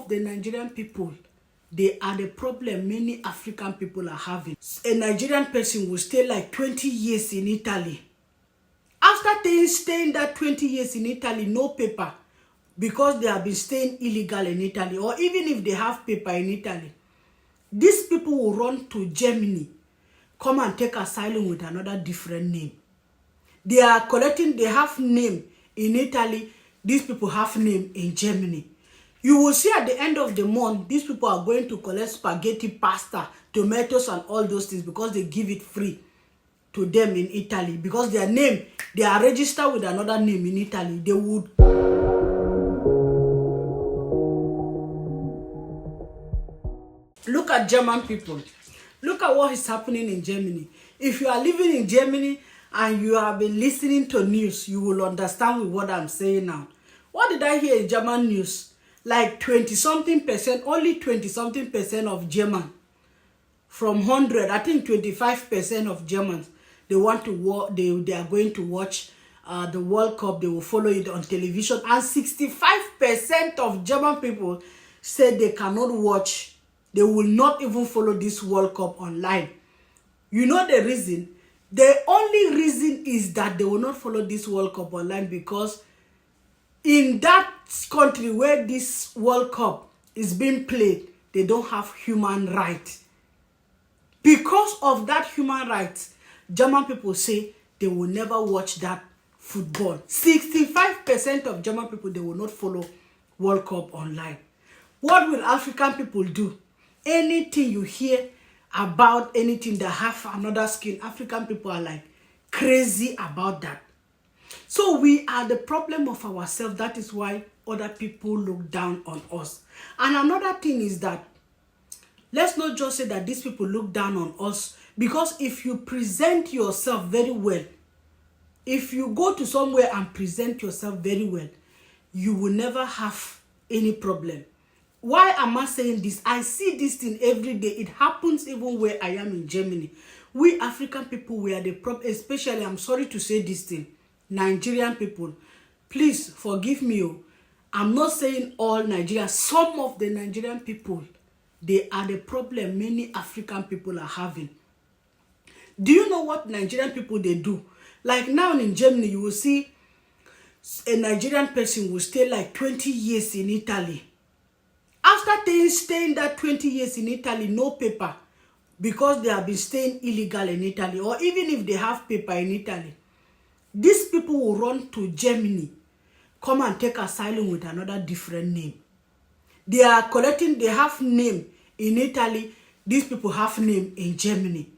of the Nigerian people, they are the problem many African people are having. A Nigerian person will stay like 20 years in Italy. After staying that 20 years in Italy, no paper, because they have been staying illegal in Italy, or even if they have paper in Italy, these people will run to Germany, come and take asylum with another different name. They are collecting, they have name in Italy, these people have name in Germany. You will see at the end of the month, these people are going to collect spaghetti, pasta, tomatoes, and all those things because they give it free to them in Italy. Because their name, they are registered with another name in Italy. They would... Look at German people. Look at what is happening in Germany. If you are living in Germany and you have been listening to news, you will understand with what I'm saying now. What did I hear in German news? Like 20-something%, only 20-something% of German. From 100, I think 25% of Germans, they want to they are going to watch the World Cup. They will follow it on television. And 65% of German people said they cannot watch. They will not even follow this World Cup online. You know the reason? The only reason is that they will not follow this World Cup online because in that country where this World Cup is being played, they don't have human rights. Because of that human rights, German people say they will never watch that football. 65% of German people, they will not follow World Cup online. What will African people do? Anything you hear about anything that have another skin, African people are like crazy about that. So we are the problem of ourselves. That is why other people look down on us. And another thing is that let's not just say that these people look down on us, because if you present yourself very well, if you go to somewhere and present yourself very well, you will never have any problem. Why am I saying this? I see this thing every day. It happens even where I am in Germany. We African people, we are the problem, especially, I'm sorry to say this thing, Nigerian people. Please forgive me. I'm not saying all Nigerians. Some of the Nigerian people, they are the problem many African people are having. Do you know what Nigerian people, they do? Like now in Germany, you will see a Nigerian person will stay like 20 years in Italy. After staying that 20 years in Italy, no paper, because they have been staying illegal in Italy, or even if they have paper in Italy, these people will run to Germany, come and take asylum with another different name. They are collecting, they have name in Italy, these people have name in Germany.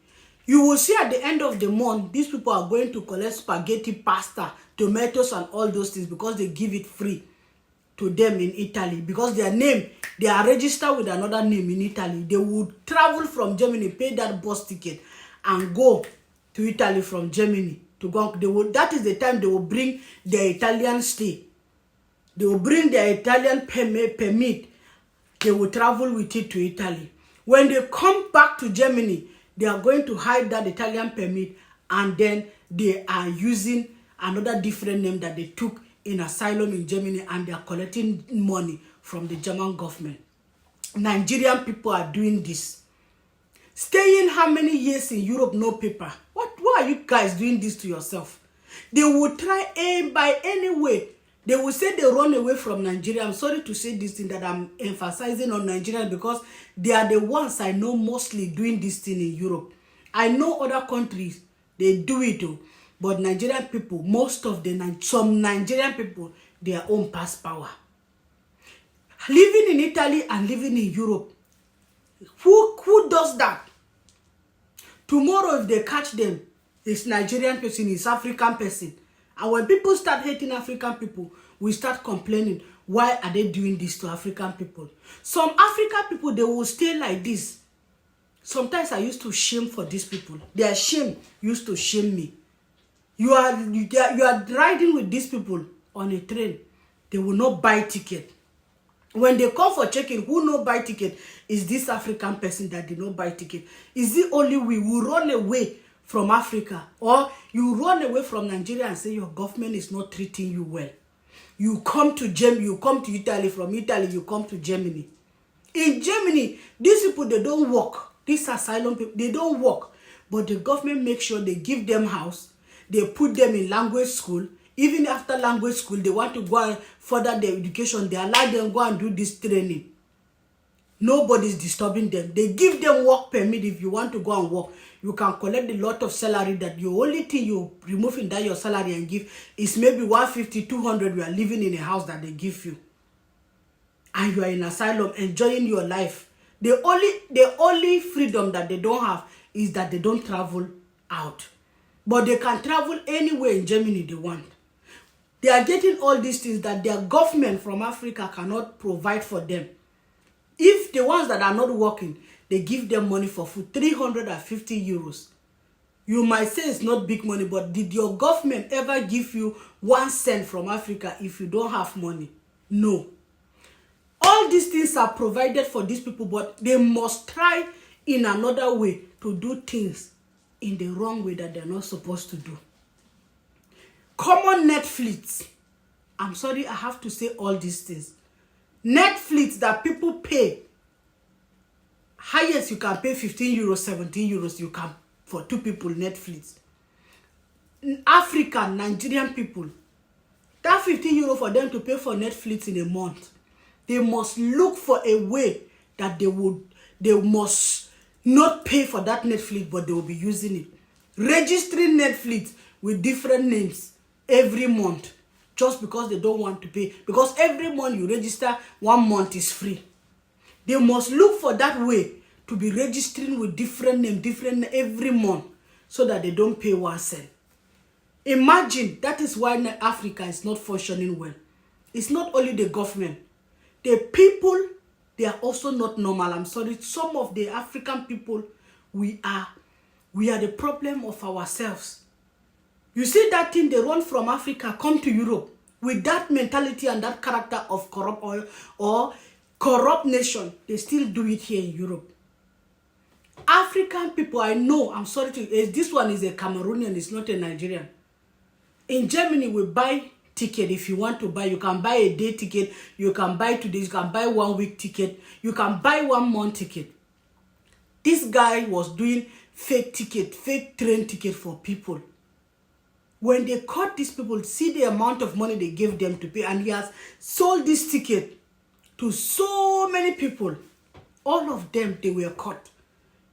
You will see at the end of the month, these people are going to collect spaghetti, pasta, tomatoes, and all those things because they give it free to them in Italy. Because their name, they are registered with another name in Italy. They would travel from Germany, pay that bus ticket, and go to Italy from Germany to go. That is the time they will bring their Italian stay. They will bring their Italian permit. They will travel with it to Italy. When they come back to Germany, they are going to hide that Italian permit, and then they are using another different name that they took in asylum in Germany, and they are collecting money from the German government. Nigerian people are doing this. Staying how many years in Europe, no paper? Why are you guys doing this to yourself? They will try by any way. They will say they run away from Nigeria. I'm sorry to say this thing that I'm emphasizing on Nigeria because they are the ones I know mostly doing this thing in Europe. I know other countries, they do it too. But Nigerian people, most of some Nigerian people, their own past power. Living in Italy and living in Europe. Who does that? Tomorrow, if they catch them, it's Nigerian person, it's African person. And when people start hating African people, we start complaining, why are they doing this to African people? Some African people, they will stay like this. Sometimes I used to shame for these people. Their shame used to shame me. You are riding with these people on a train. They will not buy ticket. When they come for checking, who no buy ticket is this African person that did not buy ticket. Is it only we who run away from Africa, or you run away from Nigeria and say your government is not treating you well? You come to Italy, from Italy you come to Germany. In Germany, these people, they don't work. These asylum people, they don't work. But the government makes sure they give them house. They put them in language school. Even after language school, they want to go and further their education. They allow them go and do this training. Nobody's disturbing them. They give them work permit. If you want to go and work, you can collect a lot of salary. That your only thing you remove in that your salary and give is maybe 150, 200. You are living in a house that they give you. And you are in asylum enjoying your life. The only freedom that they don't have is that they don't travel out. But they can travel anywhere in Germany they want. They are getting all these things that their government from Africa cannot provide for them. If the ones that are not working, they give them money for food, 350 euros. You might say it's not big money, but did your government ever give you 1 cent from Africa if you don't have money? No. All these things are provided for these people, but they must try in another way to do things in the wrong way that they're not supposed to do. Common Netflix. I'm sorry, I have to say all these things. Netflix that people pay. Highest you can pay 15 euros, 17 euros. You can for 2 people Netflix. African, Nigerian people. That 15 euro for them to pay for Netflix in a month. They must look for a way that they must not pay for that Netflix, but they will be using it. Registering Netflix with different names every month just because they don't want to pay. Because every month you register, 1 month is free. They must look for that way to be registering with different names, every month, so that they don't pay 1 cent. Imagine, that is why Africa is not functioning well. It's not only the government. The people, they are also not normal. I'm sorry. Some of the African people, we are the problem of ourselves. You see that thing, they run from Africa, come to Europe with that mentality and that character of corrupt or corrupt nation. They still do it here in Europe. African people, I know, I'm sorry this one is a Cameroonian, it's not a Nigerian. In Germany, we buy ticket. If you want to buy, you can buy a day ticket, you can buy today, you can buy 1 week ticket, you can buy 1 month ticket. This guy was doing fake ticket, fake train ticket for people. When they caught these people, see the amount of money they gave them to pay, and he has sold this ticket to so many people. All of them, they were caught.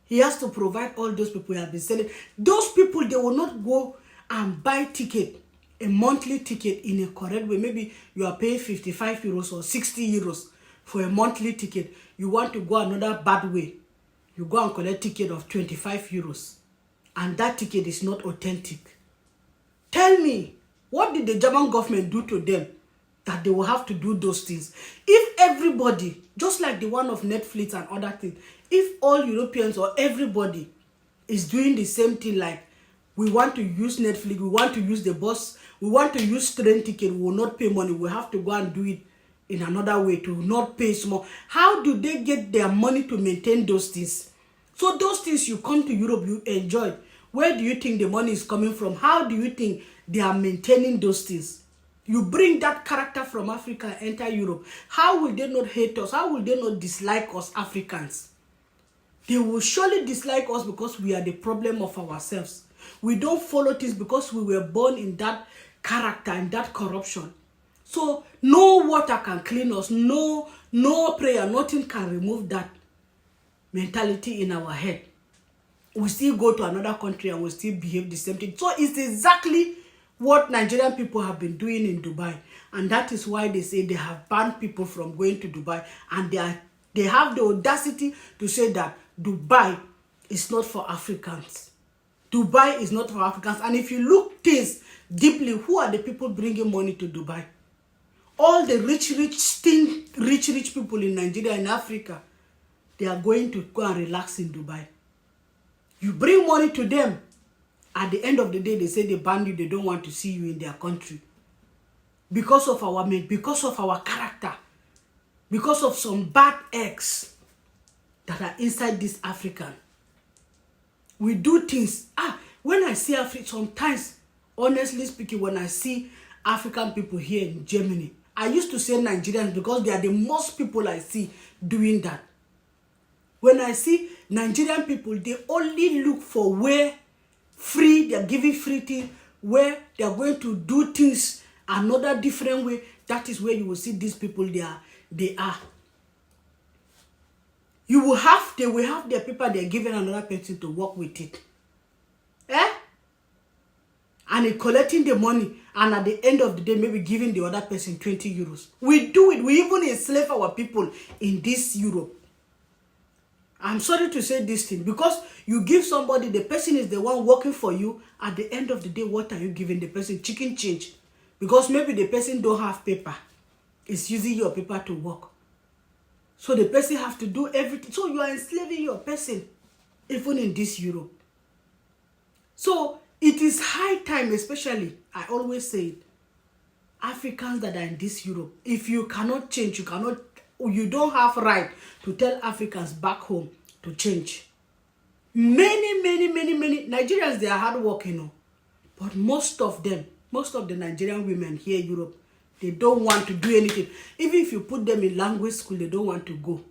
He has to provide all those people he has been selling. Those people, they will not go and buy ticket, a monthly ticket in a correct way. Maybe you are paying 55 euros or 60 euros for a monthly ticket. You want to go another bad way. You go and collect a ticket of 25 euros. And that ticket is not authentic. Tell me, what did the German government do to them that they will have to do those things? If everybody, just like the one of Netflix and other things, if all Europeans or everybody is doing the same thing, like we want to use Netflix, we want to use the bus, we want to use train ticket, we will not pay money, we have to go and do it in another way to not pay small. How do they get their money to maintain those things? So those things you come to Europe, you enjoy. Where do you think the money is coming from? How do you think they are maintaining those things? You bring that character from Africa and enter Europe. How will they not hate us? How will they not dislike us Africans? They will surely dislike us because we are the problem of ourselves. We don't follow things because we were born in that character and that corruption. So no water can clean us. No prayer, nothing can remove that mentality in our head. We still go to another country and we still behave the same thing. So it's exactly what Nigerian people have been doing in Dubai. And that is why they say they have banned people from going to Dubai. And they have the audacity to say that Dubai is not for Africans. Dubai is not for Africans. And if you look things deeply, who are the people bringing money to Dubai? All the rich people in Nigeria and Africa, they are going to go and relax in Dubai. You bring money to them. At the end of the day, they say they ban you. They don't want to see you in their country. Because of our character. Because of some bad eggs that are inside this African. We do things. When I see Africa, sometimes, honestly speaking, when I see African people here in Germany. I used to say Nigerians because they are the most people I see doing that. When I see Nigerian people, they only look for where free, they are giving free things, where they are going to do things another different way. That is where you will see these people they are. They will have their paper, they're giving another person to work with it. And in collecting the money, and at the end of the day, maybe giving the other person 20 euros. We do it. We even enslave our people in this Europe. I'm sorry to say this thing, because you give somebody, the person is the one working for you. At the end of the day, what are you giving the person? Chicken change. Because maybe the person don't have paper. It's using your paper to work. So the person have to do everything. So you are enslaving your person, even in this Europe. So it is high time, especially, I always say it, Africans that are in this Europe, if you cannot change, you don't have right to tell Africans back home to change. Many Nigerians, they are hardworking, but most of the Nigerian women here in Europe, they don't want to do anything. Even if you put them in language school, they don't want to go.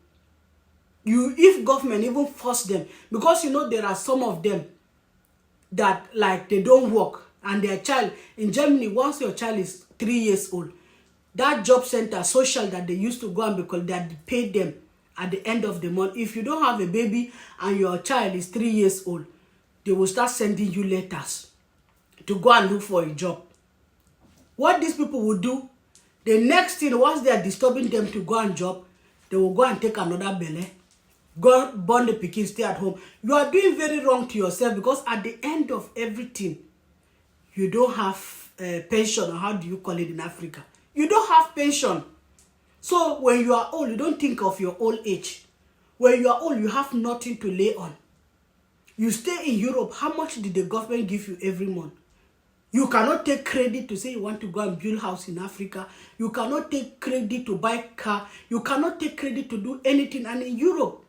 If government even force them, because there are some of them that like they don't work, and their child in Germany, once your child is 3 years old, that job center social that they used to go and because they pay them at the end of the month. If you don't have a baby and your child is 3 years old, they will start sending you letters to go and look for a job. What these people will do, the next thing, once they are disturbing them to go and job, they will go and take another belle, go born the pikin, stay at home. You are doing very wrong to yourself, because at the end of everything, you don't have pension, or how do you call it in Africa? You don't have pension. So when you are old, you don't think of your old age. When you are old, you have nothing to lay on. You stay in Europe, how much did the government give you every month? You cannot take credit to say you want to go and build house in Africa. You cannot take credit to buy car. You cannot take credit to do anything. And in Europe,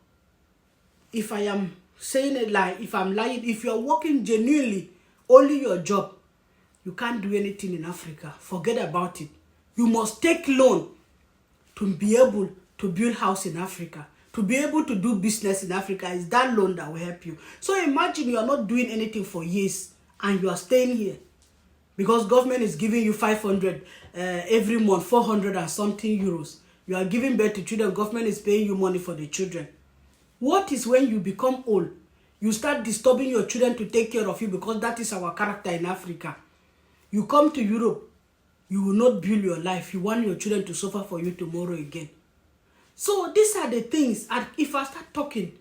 if I am saying a lie, if I'm lying, if you're working genuinely, only your job, you can't do anything in Africa. Forget about it. You must take loan to be able to build house in Africa. To be able to do business in Africa, is that loan that will help you. So imagine you are not doing anything for years and you are staying here because government is giving you 500 every month, 400 and something euros. You are giving birth to children. Government is paying you money for the children. What is when you become old? You start disturbing your children to take care of you, because that is our character in Africa. You come to Europe, you will not build your life. You want your children to suffer for you tomorrow again. So these are the things. And if I start talking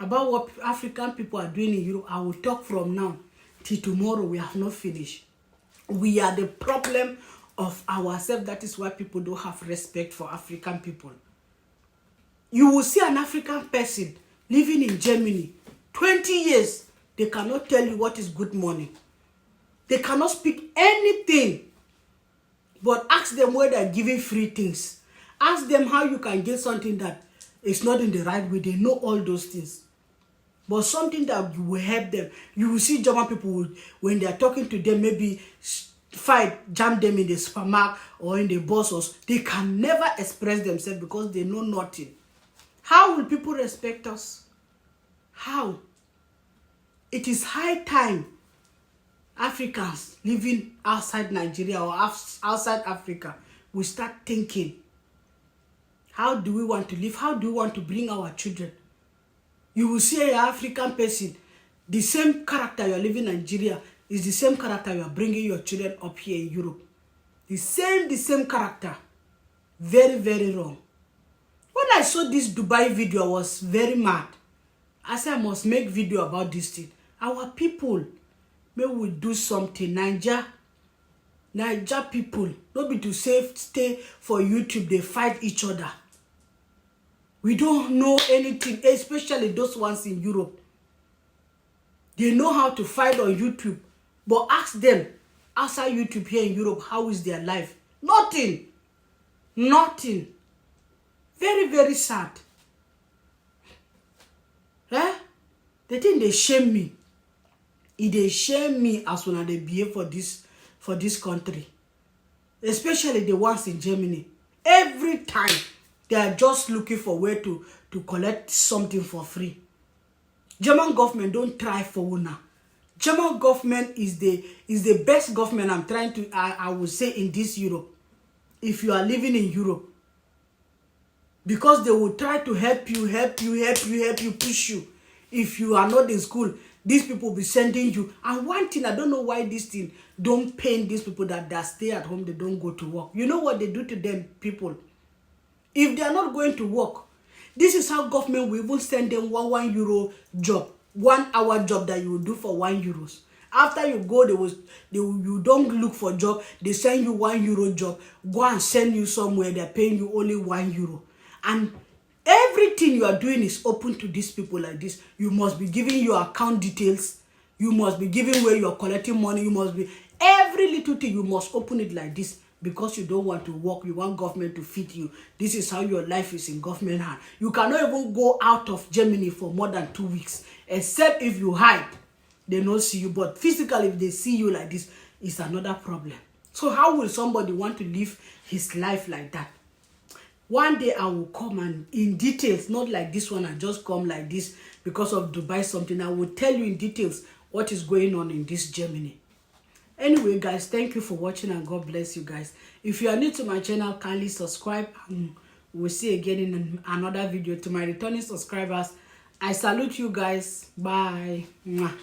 about what African people are doing in Europe, I will talk from now till tomorrow. We have not finished. We are the problem of ourselves. That is why people don't have respect for African people. You will see an African person living in Germany, 20 years, they cannot tell you what is good morning. They cannot speak anything. But ask them where they are giving free things. Ask them how you can get something that is not in the right way. They know all those things. But something that will help them. You will see German people, when they are talking to them, maybe fight, jam them in the supermarket or in the bus. They can never express themselves because they know nothing. How will people respect us? How? It is high time Africans living outside Nigeria or outside Africa, we start thinking, how do we want to live? How do we want to bring our children? You will see an African person, the same character you are living in Nigeria is the same character you are bringing your children up here in Europe. The same character. Very, very wrong. When I saw this Dubai video, I was very mad. I said I must make video about this thing. Our people, may we do something. Niger people, not be to stay for YouTube, they fight each other. We don't know anything, especially those ones in Europe. They know how to fight on YouTube. But ask them, outside YouTube here in Europe, how is their life? Nothing. Nothing. Very, very sad. They think they shame me. If they shame me as when they behave for this country. especially the ones in Germany. Every time they are just looking for where to collect something for free. German government don't try for una. German government is the best government I'm trying to I would say in this Europe. If you are living in Europe, because they will try to help you, push you. If you are not in school, these people will be sending you. And one thing, I don't know why this thing don't pain these people that stay at home, they don't go to work. You know what they do to them, people? If they are not going to work, this is how government will even send them one euro job, 1 hour job that you will do for €1. After you go, you don't look for job, they send you €1 job, go and send you somewhere, they're paying you only €1. And everything you are doing is open to these people like this. You must be giving your account details, you must be giving where you're collecting money, you must be, every little thing, you must open it like this. Because you don't want to work, you want government to feed you. This is how your life is in government hand. You cannot even go out of Germany for more than 2 weeks, except if you hide. They don't see you, but physically, if they see you like this, it's another problem. So how will somebody want to live his life like that? One day I will come and in details, not like this one, I just come like this because of Dubai something. I will tell you in details what is going on in this Germany. Anyway, guys, thank you for watching and God bless you guys. If you are new to my channel, kindly subscribe and we'll see you again in another video. To my returning subscribers, I salute you guys. Bye. Mwah.